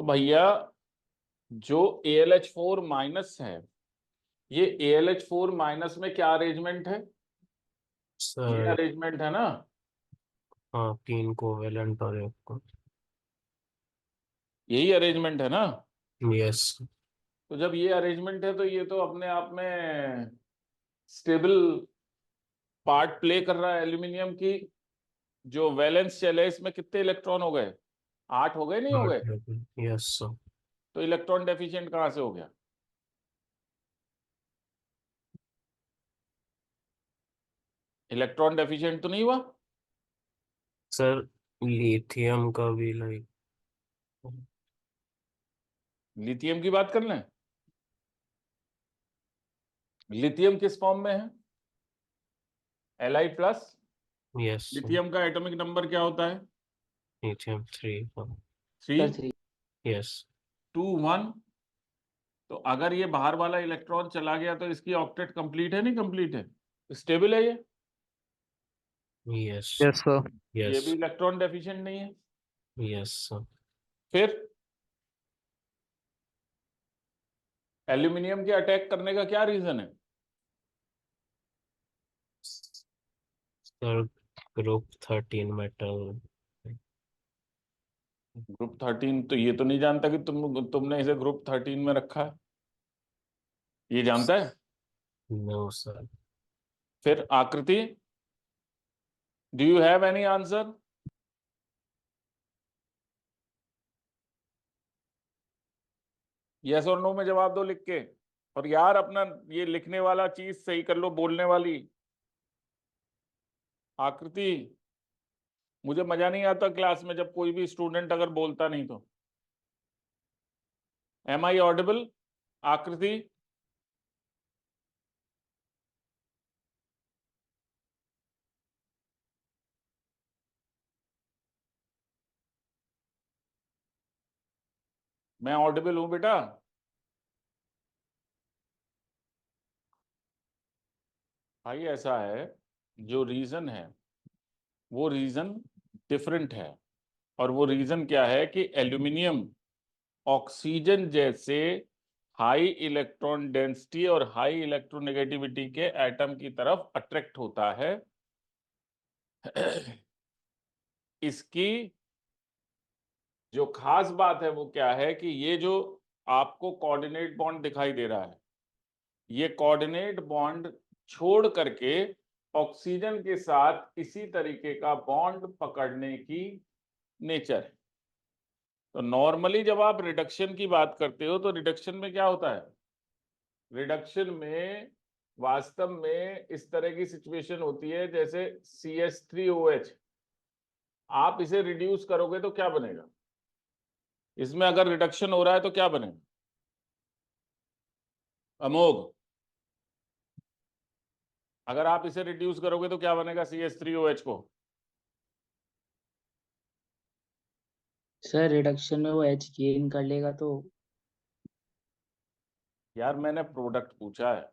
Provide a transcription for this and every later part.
भैया जो AlH4 minus है, ये AlH4 माइनस में क्या अरेंजमेंट है? ये सर अरेंजमेंट है ना? हाँ, 3 कोवेलेंट और एक। यही अरेंजमेंट है ना? यस। तो जब ये अरेंजमेंट है तो ये तो अपने आप में स्टेबल पार्ट प्ले कर रहा है। एल्यूमिनियम की जो वैलेंस शेल है इसमें कितने इलेक्ट्रॉन हो गए? 8 हो गए, नहीं हो गए? Yes sir. तो इलेक्ट्रॉन डेफिशिएंट कहाँ से हो गया? इलेक्ट्रॉन डेफिशिएंट तो नहीं हुआ? सर लिथियम का भी लाइक। लिथियम की बात कर लें। लिथियम किस फॉर्म में है? Li+। Yes sir. लिथियम का एटॉमिक नंबर क्या होता है? लिथियम 3। थ्री। सर 3। यस। 2 1। तो अगर ये बाहर वाला इलेक्ट्रॉन चला गया तो इसकी ऑक्टेट कंप्लीट है, नहीं कंप्लीट है? स्टेबल है ये? यस। Yes sir. ये यस। भी इलेक्ट्रॉन डेफिशिएंट नहीं है। Yes sir. फिर एल्यूमिनियम के अटैक करने का क्या रीजन है? Sir group 13 metal. ग्रुप 13 तो ये तो नहीं जानता कि तुमने इसे ग्रुप 13 में रखा है। ये जानता है? No sir. फिर Akriti, do you have any answer? Yes और नो में जवाब दो लिख के। और यार अपना ये लिखने वाला चीज सही कर लो, बोलने वाली। आकृति, मुझे मजा नहीं आता क्लास में जब कोई भी स्टूडेंट अगर बोलता नहीं तो। Am I audible? आकृति? मैं ऑडिबल हूं बेटा? भाई ऐसा है, जो रीजन है वो रीजन डिफरेंट है। और वो रीजन क्या है कि एल्यूमिनियम ऑक्सीजन जैसे हाई इलेक्ट्रॉन डेंसिटी और हाई इलेक्ट्रोनेगेटिविटी के एटम की तरफ अट्रैक्ट होता है। इसकी जो खास बात है वो क्या है कि ये जो आपको कोऑर्डिनेट बॉन्ड दिखाई दे रहा है, ये कोऑर्डिनेट बॉन्ड छोड़ करके ऑक्सीजन के साथ इसी तरीके का बॉन्ड पकड़ने की नेचर है। तो नॉर्मली जब आप रिडक्शन की बात करते हो तो रिडक्शन में क्या होता है? रिडक्शन में वास्तव में इस तरह की सिचुएशन होती है जैसे CH3OH। आप इसे रिड्यूस करोगे तो क्या बनेगा? इसमें अगर रिडक्शन हो रहा है तो क्या बनेगा? अमोघ, अगर आप इसे रिड्यूस करोगे तो क्या बनेगा CH3OH को? सर रिडक्शन में वो एच गेन कर लेगा तो। यार मैंने प्रोडक्ट पूछा है,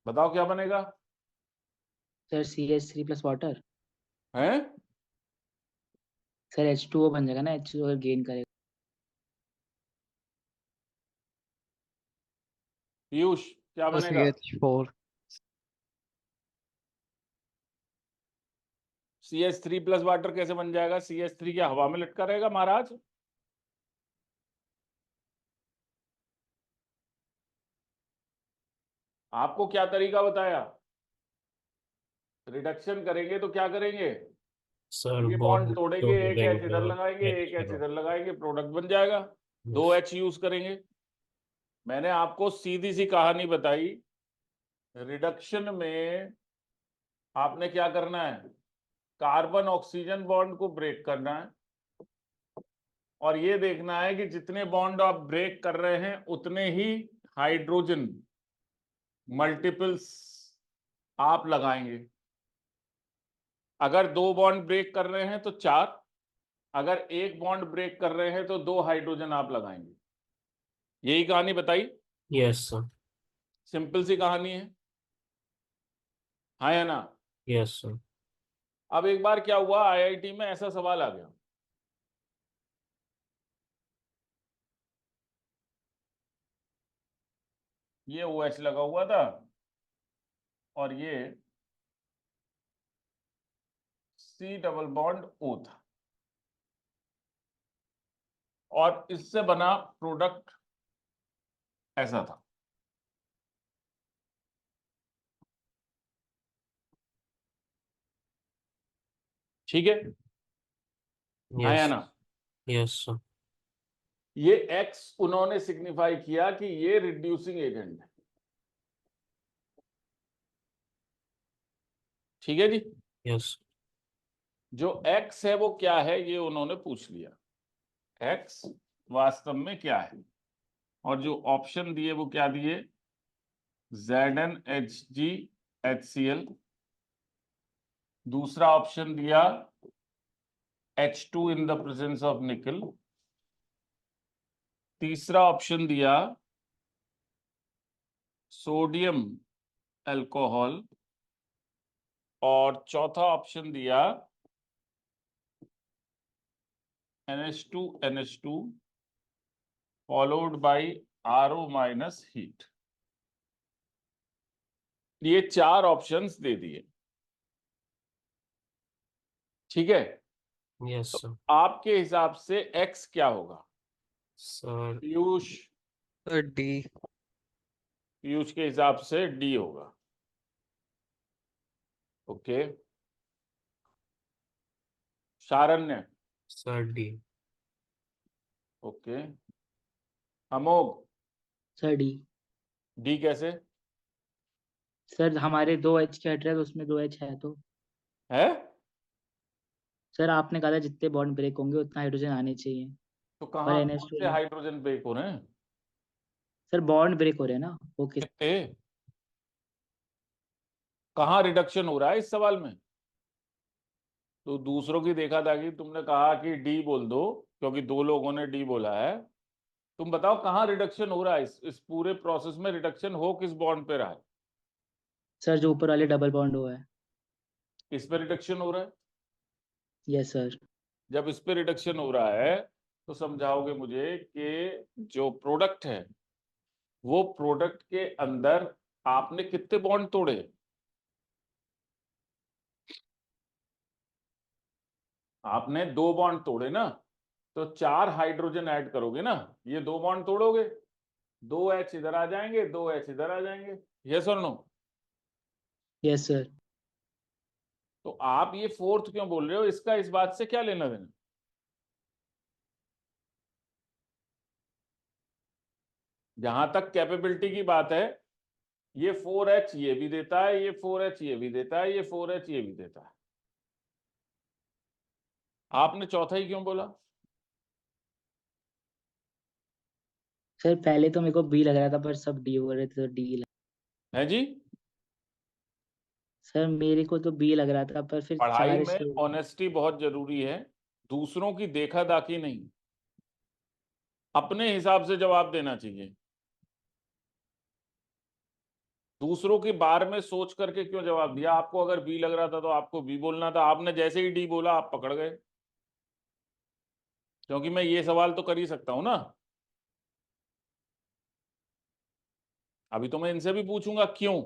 बताओ क्या बनेगा? Sir CH3 + water. हैं? सर H2O बन जाएगा ना, H2O अगर गेन करेगा। पीयूष, क्या तो बनेगा? CH4। CH3 + वाटर कैसे बन जाएगा? CH3 क्या हवा में लटका रहेगा महाराज? आपको क्या तरीका बताया? रिडक्शन करेंगे तो क्या करेंगे? सर ये बॉन्ड बॉन्ड तोड़ेंगे, तोड़ एक एच देंगे इधर और लगाएंगे, एक एच एक्स्ट्रा। इधर लगाएंगे, प्रोडक्ट बन जाएगा। 2H यूज करेंगे। मैंने आपको सीधी सी कहानी बताई। रिडक्शन में आपने क्या करना है? कार्बन ऑक्सीजन बॉन्ड को ब्रेक करना है और ये देखना है कि जितने बॉन्ड आप ब्रेक कर रहे हैं उतने ही हाइड्रोजन मल्टीपल्स आप लगाएंगे। अगर 2 बॉन्ड ब्रेक कर रहे हैं तो 4, अगर 1 बॉन्ड ब्रेक कर रहे हैं तो 2 हाइड्रोजन आप लगाएंगे। यही कहानी बताई। Yes sir. सिंपल सी कहानी है, हाँ या ना? Yes sir. अब एक बार क्या हुआ, IIT में ऐसा सवाल आ गया ये OH लगा हुआ था और ये C डबल बॉन्ड O था, और इससे बना प्रोडक्ट ऐसा था। ठीक है, हाँ या यस। ना? Yes sir. ये X उन्होंने सिग्निफाई किया कि ये रिड्यूसिंग एजेंट है। ठीक है जी। यस। जो X है वो क्या है ये उन्होंने पूछ लिया, X वास्तव में क्या है, और जो ऑप्शन दिए वो क्या दिए, ZnHgHCl, दूसरा ऑप्शन दिया H2 in the presence of निकल, तीसरा ऑप्शन दिया सोडियम अल्कोहल, और चौथा ऑप्शन दिया NH2 followed by RO minus heat. ये 4 ऑप्शंस दे दिए। ठीक है, यस तो सर। आपके हिसाब से X क्या होगा सर पीयूष? डी। पीयूष के हिसाब से D होगा। Okay, Sharanya? Sir D. Okay, Amogh? Sir D. D कैसे सर हमारे 2H के हट रहे हैं तो उसमें 2H है तो। है? सर आपने कहा था जितने बॉन्ड ब्रेक होंगे उतना हाइड्रोजन आने चाहिए। तो पर कहाँ कौन NH2 से हाइड्रोजन ब्रेक हो रहे हैं? सर बॉन्ड ब्रेक हो रहे हैं ना वो किस। ए, कहाँ रिडक्शन हो रहा है इस सवाल में? तो दूसरों की देखा था कि तुमने कहा कि D बोल दो, क्योंकि 2 लोगों ने D बोला है। तुम बताओ कहाँ रिडक्शन हो रहा है, इस पूरे प्रोसेस में रिडक्शन हो किस बॉन्ड पे रहा है? सर जो ऊपर वाले डबल बॉन्ड हुआ है। इस पे रिडक्शन हो रहा है। Yes sir. जब इस पे रिडक्शन हो रहा है तो समझाओगे मुझे कि जो प्रोडक्ट है वो प्रोडक्ट के अंदर आपने कितने बॉन्ड तोड़े? आपने 2 बॉन्ड तोड़े ना, तो 4 हाइड्रोजन ऐड करोगे ना, ये 2 बॉन्ड तोड़ोगे, 2H इधर आ जाएंगे, 2H इधर आ जाएंगे। यस और नो? Yes sir. तो आप ये फोर्थ क्यों बोल रहे हो, इसका इस बात से क्या लेना देना? जहां तक कैपेबिलिटी की बात है, ये 4H ये भी देता है, ये 4H ये भी देता है, ये 4H ये भी देता है। आपने चौथा ही क्यों बोला? सर पहले तो मेरे को बी लग रहा था पर सब डी हो रहे थे तो डी। है जी? सर मेरे को तो बी लग रहा था पर फिर पढ़ाई चार में से। ऑनेस्टी बहुत जरूरी है, दूसरों की देखा दाखी नहीं, अपने हिसाब से जवाब देना चाहिए। दूसरों के बारे में सोच करके क्यों जवाब दिया? आपको अगर बी लग रहा था तो आपको बी बोलना था, आपने जैसे ही डी बोला आप पकड़ गए, क्योंकि मैं ये सवाल तो कर ही सकता हूं ना। अभी तो मैं इनसे भी पूछूंगा क्यों।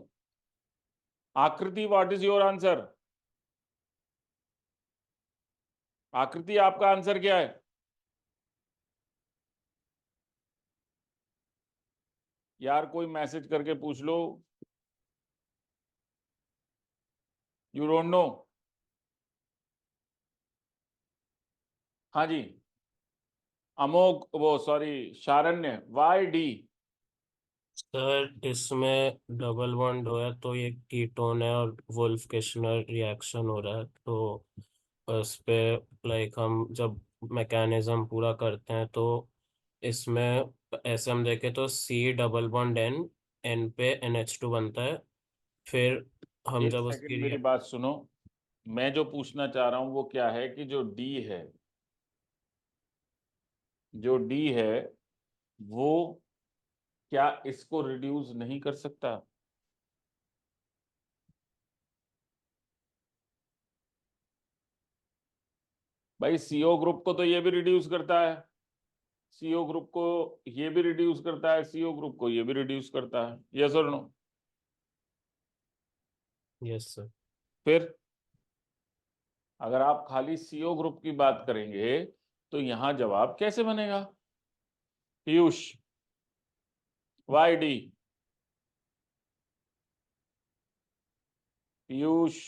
आकृति, व्हाट इज योर आंसर? आकृति आपका आंसर क्या है? यार कोई मैसेज करके पूछ लो। You don't know? हाँ जी, अमोघ, वो सॉरी शारण्य, वाई डी? सर इसमें डबल बॉन्ड हो है तो ये कीटोन है और वुल्फ किशनर रिएक्शन हो रहा है, तो उस पे लाइक हम जब मैकेनिज्म पूरा करते हैं तो इसमें ऐसे हम देखें तो C double bond N, N पे NH2 बनता है। फिर हम एक जब सेकंड उसकी मेरी बात सुनो, मैं जो पूछना चाह रहा हूं वो क्या है कि जो डी है, जो डी है वो क्या इसको रिड्यूस नहीं कर सकता? भाई CO ग्रुप को तो ये भी रिड्यूस करता है, CO ग्रुप को ये भी रिड्यूस करता है, CO ग्रुप को ये भी रिड्यूस करता है, यस और नो? Yes sir. फिर अगर आप खाली CO ग्रुप की बात करेंगे तो यहां जवाब कैसे बनेगा? Piyush, why D? Piyush,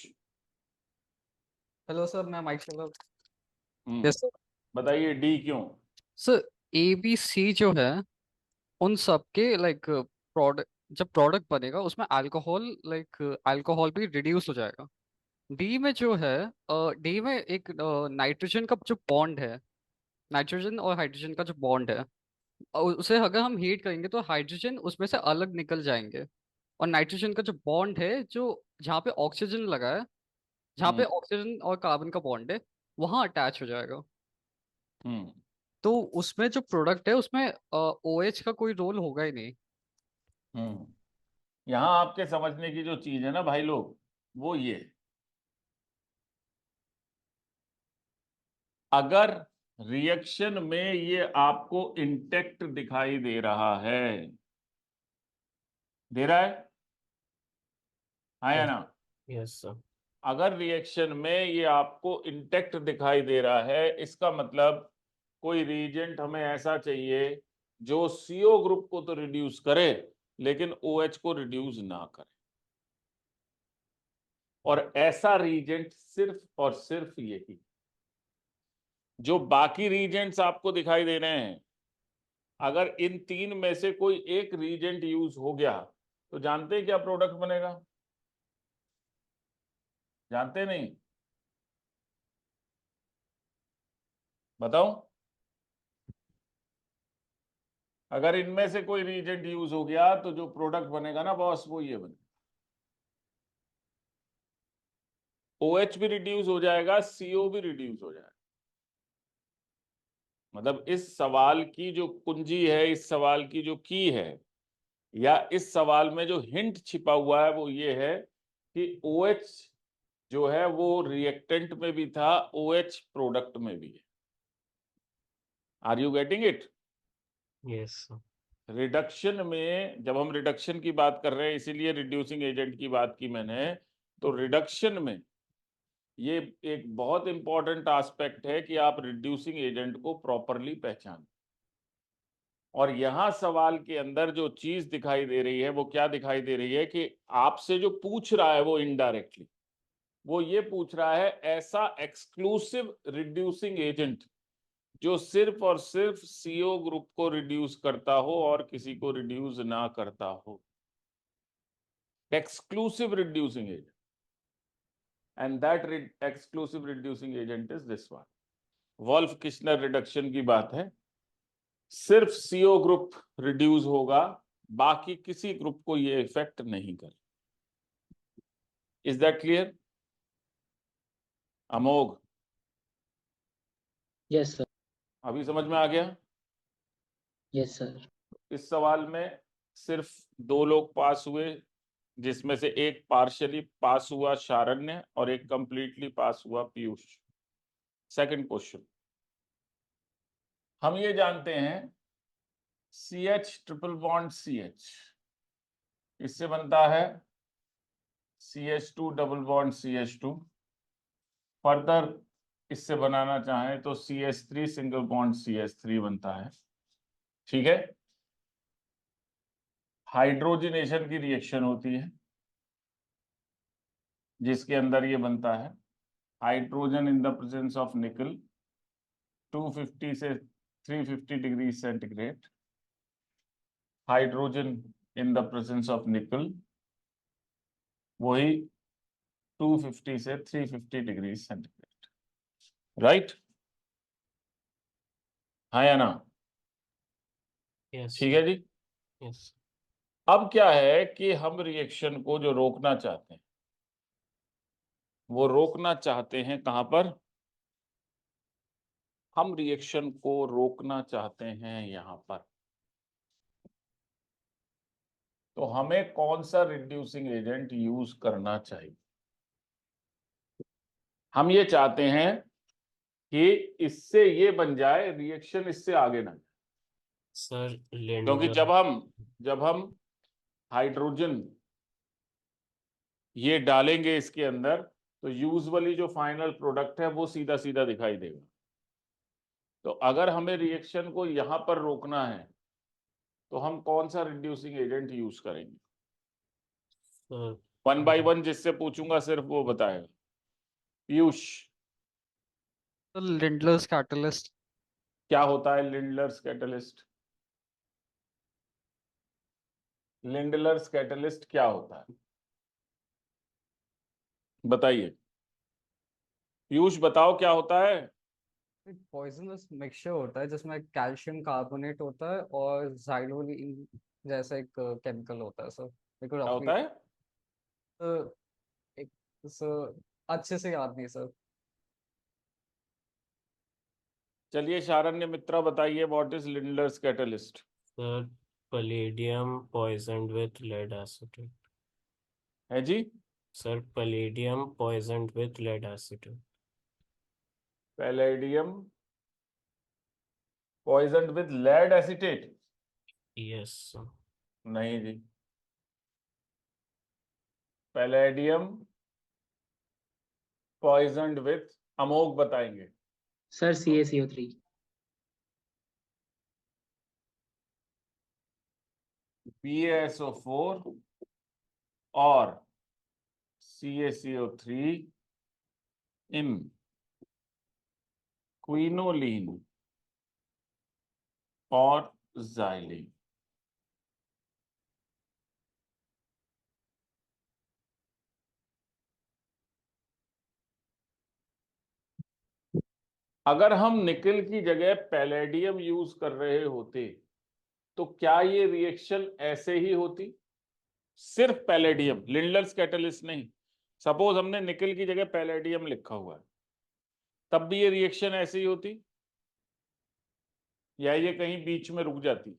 hello sir, मैं माइक चला। Hmm, yes sir. बताइए डी क्यों? सर, ए बी सी जो है उन सब के लाइक प्रोडक्ट, जब प्रोडक्ट बनेगा उसमें अल्कोहल अल्कोहल भी रिड्यूस हो जाएगा। डी में जो है, डी में एक नाइट्रोजन का जो बॉन्ड है, नाइट्रोजन और हाइड्रोजन का जो बॉन्ड है, उसे अगर हम हीट करेंगे तो हाइड्रोजन उसमें से अलग निकल जाएंगे। और नाइट्रोजन का जो बॉन्ड है, जो जहाँ पे ऑक्सीजन लगा है, जहाँ पे हम्म ऑक्सीजन और कार्बन का बॉन्ड है, वहाँ अटैच हो जाएगा। हम्म तो उसमें जो प्रोडक्ट है उसमें OH का कोई रोल होगा ही नहीं। हम्म यहां आपके समझने की जो चीज है ना भाई लोग, वो ये, अगर रिएक्शन में ये आपको इंटेक्ट दिखाई दे रहा है, दे रहा है, हाँ या यस। ना? Yes sir. अगर रिएक्शन में ये आपको इंटेक्ट दिखाई दे रहा है, इसका मतलब कोई रिएजेंट हमें ऐसा चाहिए जो CO ग्रुप को तो रिड्यूस करे लेकिन OH को रिड्यूस ना करे। और ऐसा रिएजेंट सिर्फ और सिर्फ यही, जो बाकी रीजेंट्स आपको दिखाई दे रहे हैं, अगर इन तीन में से कोई एक रीजेंट यूज हो गया तो जानते हैं क्या प्रोडक्ट बनेगा? जानते नहीं? बताओ। अगर इनमें से कोई रीजेंट यूज हो गया तो जो प्रोडक्ट बनेगा ना बॉस, वो ये बनेगा। OH भी रिड्यूस हो जाएगा, CO भी रिड्यूस हो जाएगा। मतलब इस सवाल की जो कुंजी है, इस सवाल की जो की है, या इस सवाल में जो हिंट छिपा हुआ है वो ये है कि OH जो है वो रिएक्टेंट में भी था, OH प्रोडक्ट में भी है। Are you getting it? Yes sir. Reduction में जब हम रिडक्शन की बात कर रहे हैं, इसीलिए रिड्यूसिंग एजेंट की बात की मैंने, तो रिडक्शन में ये एक बहुत इंपॉर्टेंट एस्पेक्ट है कि आप रिड्यूसिंग एजेंट को प्रॉपरली पहचानें। और यहां सवाल के अंदर जो चीज दिखाई दे रही है वो क्या दिखाई दे रही है कि आपसे जो पूछ रहा है वो इनडायरेक्टली वो ये पूछ रहा है, ऐसा एक्सक्लूसिव रिड्यूसिंग एजेंट जो सिर्फ और सिर्फ CO ग्रुप को रिड्यूस करता हो और किसी को रिड्यूस ना करता हो, exclusive reducing agent, and that exclusive reducing agent is this one. Wolff Kishner reduction की बात है, सिर्फ CO ग्रुप रिड्यूस होगा, बाकी किसी ग्रुप को ये इफेक्ट नहीं करे। Is that clear? Amogh, yes sir. अभी समझ में आ गया? Yes sir. इस सवाल में सिर्फ दो लोग पास हुए, जिसमें से एक पार्शियली पास हुआ शारण्य और एक कंप्लीटली पास हुआ पीयूष। सेकंड क्वेश्चन, हम ये जानते हैं CH ट्रिपल बॉन्ड CH, इससे बनता है CH2 double bond CH2। Further इससे बनाना चाहें तो CH3 सिंगल बॉन्ड CH3 बनता है। ठीक है, हाइड्रोजनेशन की रिएक्शन होती है जिसके अंदर ये बनता है hydrogen in the presence of निकल 250 से 350 degree centigrade, hydrogen in the presence of निकल वही 250 से 350 डिग्री सेंटीग्रेड। राइट? हाँ या ना? यस ठीक सर। है जी। यस। अब क्या है कि हम रिएक्शन को जो रोकना चाहते हैं वो रोकना चाहते हैं कहां पर? हम रिएक्शन को रोकना चाहते हैं यहां पर। तो हमें कौन सा रिड्यूसिंग एजेंट यूज करना चाहिए? हम ये चाहते हैं कि इससे ये बन जाए, रिएक्शन इससे आगे ना जाए। सर क्योंकि लिंडर जब हम हाइड्रोजन ये डालेंगे इसके अंदर, तो यूजुअली जो फाइनल प्रोडक्ट है वो सीधा सीधा दिखाई देगा। तो अगर हमें रिएक्शन को यहां पर रोकना है तो हम कौन सा रिड्यूसिंग एजेंट यूज करेंगे? सर 1 बाय 1 जिससे पूछूंगा सिर्फ वो बताएगा। पीयूष, तो लिंडलर्स कैटलिस्ट। क्या होता है लिंडलर्स कैटलिस्ट? लिंडलर्स कैटलिस्ट क्या होता है, बताइए। पीयूष बताओ क्या होता है। एक पॉइजनस मिक्सचर होता है जिसमें कैल्शियम कार्बोनेट होता है और जाइलोलीन जैसा एक केमिकल होता है सर। मेरे को क्या रफली होता है? एक सर अच्छे से याद नहीं सर। चलिए शारण्य मित्रा बताइए, what is Lindlar's catalyst? Sir palladium poisoned with lead acid. है जी? Sir palladium poisoned with lead acid. Palladium poisoned with lead acetate? Yes sir. नहीं जी। पैलेडियम पॉइजन्ड विथ, अमोघ बताएंगे। Sir CaCO3। PaSO4 और CaCO3 इन क्विनोलिन और xylene. अगर हम निकल की जगह पैलेडियम यूज कर रहे होते तो क्या ये रिएक्शन ऐसे ही होती? सिर्फ पैलेडियम, लिंडलर्स कैटलिस्ट नहीं। सपोज हमने निकल की जगह पैलेडियम लिखा हुआ है, तब भी ये रिएक्शन ऐसे ही होती या ये कहीं बीच में रुक जाती?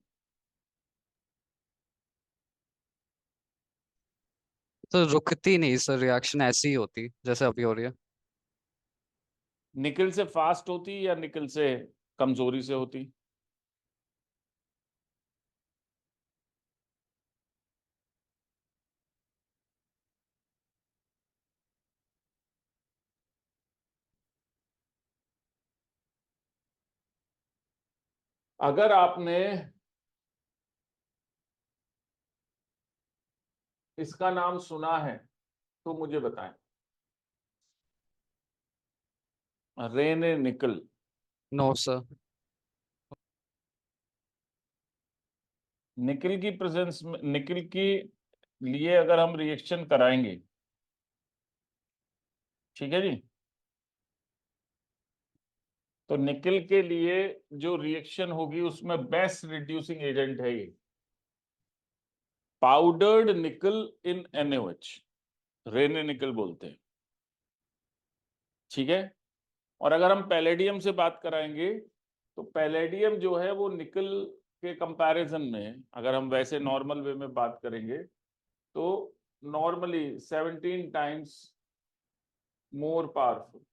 तो रुकती नहीं सर, रिएक्शन ऐसी ही होती जैसे अभी हो रही है। निकल से फास्ट होती या निकल से कमजोरी से होती? अगर आपने इसका नाम सुना है तो मुझे बताएं। Raney nickel. No sir. Nickel की प्रेजेंस में, निकल की लिए अगर हम रिएक्शन कराएंगे, ठीक है जी, तो निकल के लिए जो रिएक्शन होगी उसमें बेस्ट रिड्यूसिंग एजेंट है ये पाउडर्ड निकल इन NaOH, रेने निकल बोलते हैं। ठीक है। और अगर हम पैलेडियम से बात कराएंगे तो पैलेडियम जो है वो निकल के कंपैरिजन में, अगर हम वैसे नॉर्मल वे में बात करेंगे तो नॉर्मली 17 टाइम्स मोर पावरफुल।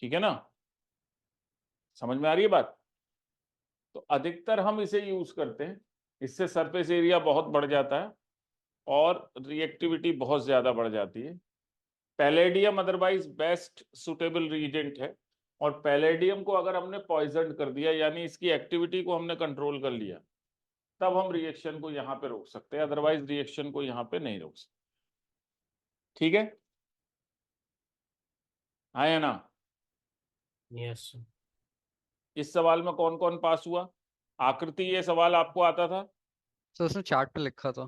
ठीक है ना, समझ में आ रही है बात? तो अधिकतर हम इसे यूज करते हैं, इससे सरफेस एरिया बहुत बढ़ जाता है और रिएक्टिविटी बहुत ज्यादा बढ़ जाती है। Palladium otherwise best suitable reagent है, और पैलेडियम को अगर हमने पॉइजन कर दिया यानी इसकी एक्टिविटी को हमने कंट्रोल कर लिया, तब हम रिएक्शन को यहां पे रोक सकते हैं, अदरवाइज रिएक्शन को यहां पे नहीं रोक सकते। ठीक है, हाँ या ना? Yes sir. इस सवाल में कौन कौन पास हुआ? आकृति, ये सवाल आपको आता था? सर उसने चार्ट पे लिखा था।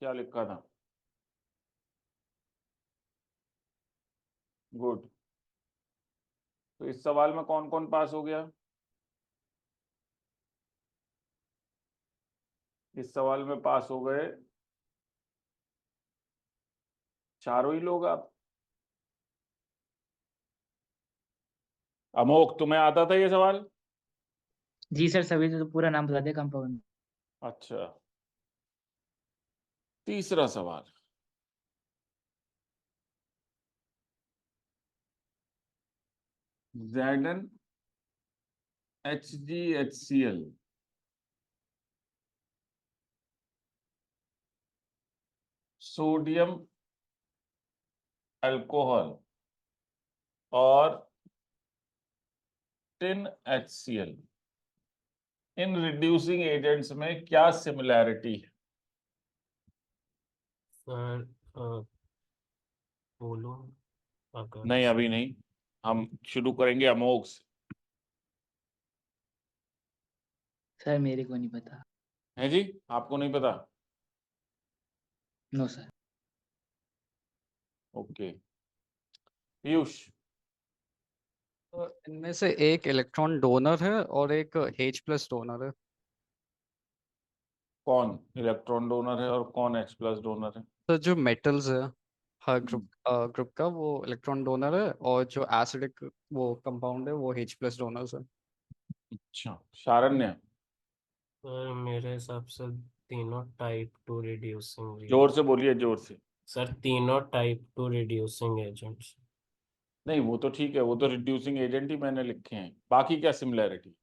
क्या लिखा था? गुड। तो इस सवाल में कौन कौन पास हो गया? इस सवाल में पास हो गए चारों ही लोग आप। अमोक, तुम्हें आता था ये सवाल? जी सर, सभी तो पूरा नाम बता दिया कंपाउंड। अच्छा, तीसरा सवाल। Zn HgHCl, सोडियम अल्कोहल और tin HCl, in reducing agents में क्या सिमिलैरिटी है? सर बोलो अगर नहीं, अभी नहीं, हम शुरू करेंगे अमोघ से। सर मेरे को नहीं पता। है जी, आपको नहीं पता? No sir. ओके, पीयूष। तो इनमें से एक इलेक्ट्रॉन डोनर है और एक H प्लस डोनर है। कौन इलेक्ट्रॉन डोनर है और कौन H प्लस डोनर है? तो जो मेटल्स है हर ग्रुप का, वो इलेक्ट्रॉन डोनर है, और जो एसिडिक वो कंपाउंड है वो H प्लस डोनर्स है। अच्छा, शारण्य। सर मेरे हिसाब से तीनों टाइप टू रिड्यूसिंग जोर से बोलिए, जोर से। सर तीनों टाइप टू रिड्यूसिंग एजेंट्स। नहीं, वो तो ठीक है, वो तो रिड्यूसिंग एजेंट ही मैंने लिखे हैं, बाकी क्या सिमिलैरिटी?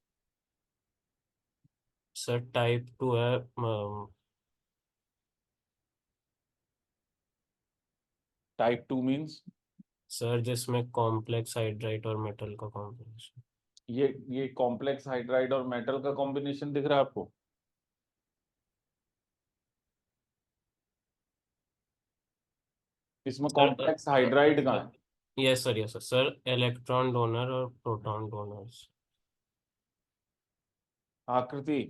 सर टाइप टू है टाइप 2 मींस? सर जिसमें कॉम्प्लेक्स हाइड्राइड और मेटल का कॉम्बिनेशन। ये कॉम्प्लेक्स हाइड्राइड और मेटल का कॉम्बिनेशन दिख रहा है आपको? इसमें सर कॉम्प्लेक्स हाइड्राइड कहाँ है? Yes sir, yes sir, sir electron donor और प्रोटॉन डोनर्स। आकृति।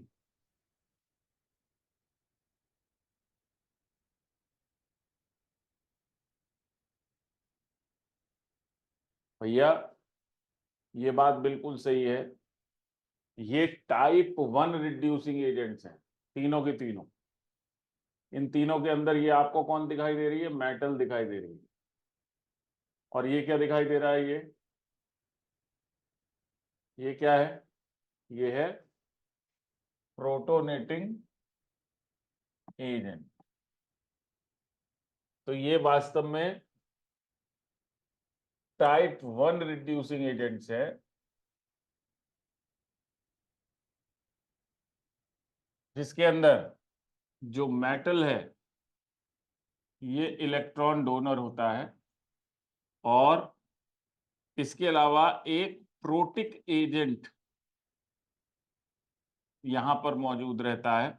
भैया, ये बात बिल्कुल सही है, ये टाइप 1 रिड्यूसिंग एजेंट्स हैं, तीनों के तीनों। इन तीनों के अंदर ये आपको कौन दिखाई दे रही है? मेटल दिखाई दे रही है। और ये क्या दिखाई दे रहा है? ये क्या है? ये है प्रोटोनेटिंग एजेंट। तो ये वास्तव में टाइप 1 रिड्यूसिंग एजेंट्स है, जिसके अंदर जो मेटल है ये इलेक्ट्रॉन डोनर होता है, और इसके अलावा एक प्रोटिक एजेंट यहां पर मौजूद रहता है।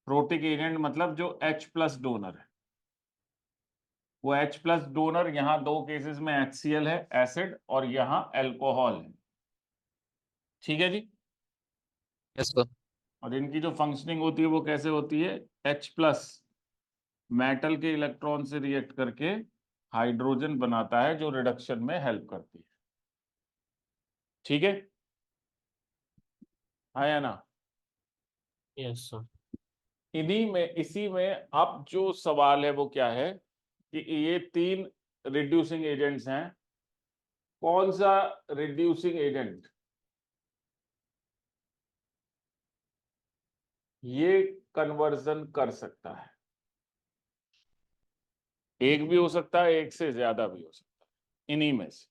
प्रोटिक एजेंट मतलब जो H प्लस डोनर है, वो H प्लस डोनर यहाँ दो केसेस में HCl है एसिड, और यहाँ अल्कोहल है। ठीक है जी। Yes sir. और इनकी जो फंक्शनिंग होती है वो कैसे होती है? H प्लस मेटल के इलेक्ट्रॉन से रिएक्ट करके हाइड्रोजन बनाता है, जो रिडक्शन में हेल्प करती है। ठीक है, हाँ या ना? Yes sir. इन्हीं में, इसी में अब जो सवाल है वो क्या है कि ये तीन रिड्यूसिंग एजेंट्स हैं, कौन सा रिड्यूसिंग एजेंट ये कन्वर्जन कर सकता है? एक भी हो सकता है, एक से ज्यादा भी हो सकता है, इन्हीं में से।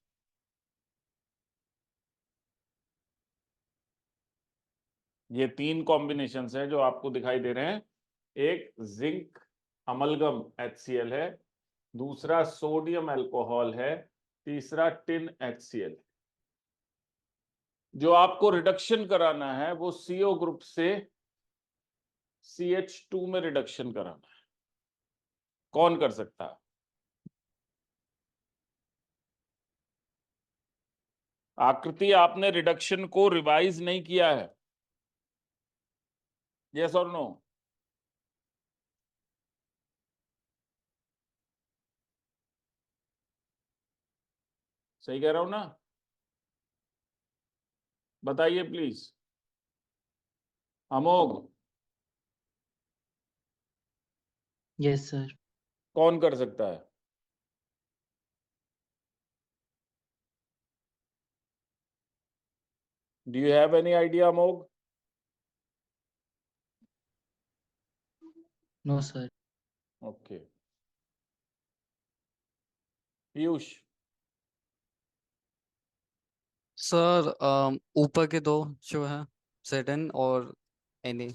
ये तीन कॉम्बिनेशंस हैं जो आपको दिखाई दे रहे हैं। एक जिंक अमलगम HCl है, दूसरा सोडियम अल्कोहल है, तीसरा टिन HCl है। जो आपको रिडक्शन कराना है वो CO ग्रुप से CH2 में रिडक्शन कराना है। कौन कर सकता है? आकृति, आपने रिडक्शन को रिवाइज नहीं किया है? यस और नो? सही कह रहा हूं ना? बताइए प्लीज। Amogh, yes sir. कौन कर सकता है? Do you have any idea Amogh? No sir. Okay, Piyush. Sir ऊपर के दो जो है Zn और Na।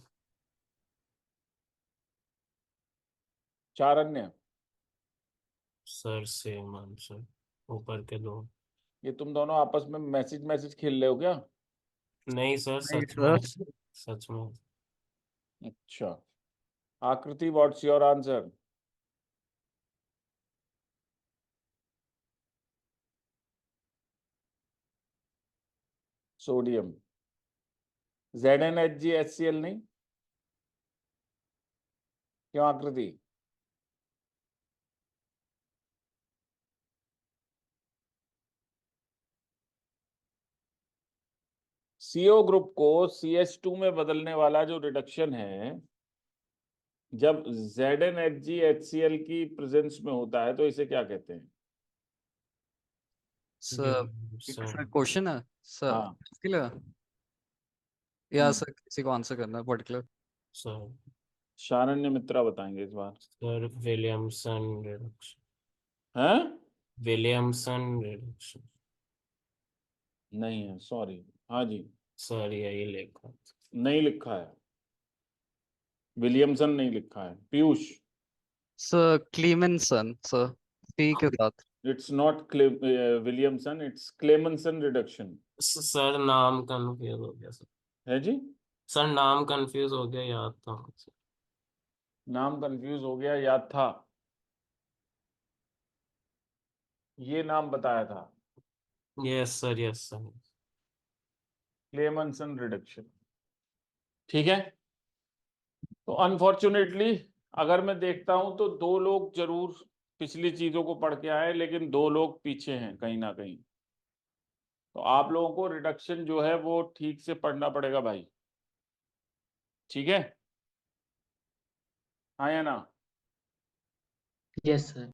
Charanya, sir same answer, ऊपर के दो। ये तुम दोनों आपस में मैसेज मैसेज खेल रहे हो क्या? नहीं सर, नहीं सच में, सर। सच में। अच्छा, आकृति, what's your answer? Sodium. ZnHgHCl नहीं? क्यों आकृति? CO ग्रुप को CH2 में बदलने वाला जो रिडक्शन है, जब ZnHgHCl की प्रेजेंस में होता है तो इसे क्या कहते हैं? सर एक सर सर क्वेश्चन है सर हाँ। इसके लिए, या हम्म, सर किसी को आंसर करना है पर्टिकुलर? सर शारण्य मित्रा बताएंगे इस बार। Sir Williamson reduction. हैं? Williamson reduction. नहीं है, सॉरी। हाँ जी, सर यही लिखा। नहीं लिखा है, विलियमसन नहीं लिखा है। पीयूष? सर क्लीमेंसन सर, टी के साथ। It's not Williamson, it's Clemmensen reduction. Sir नाम कंफ्यूज हो गया सर। है जी? सर नाम कंफ्यूज हो गया, याद था मुझे। नाम कंफ्यूज हो गया, याद था? ये नाम बताया था, yes sir, yes sir. Clemmensen reduction. ठीक है, तो अनफॉर्चुनेटली अगर मैं देखता हूं तो दो लोग जरूर पिछली चीजों को पढ़ के आए, लेकिन दो लोग पीछे हैं कहीं ना कहीं। तो आप लोगों को रिडक्शन जो है वो ठीक से पढ़ना पड़ेगा भाई। ठीक है? हाँ या ना? Yes sir.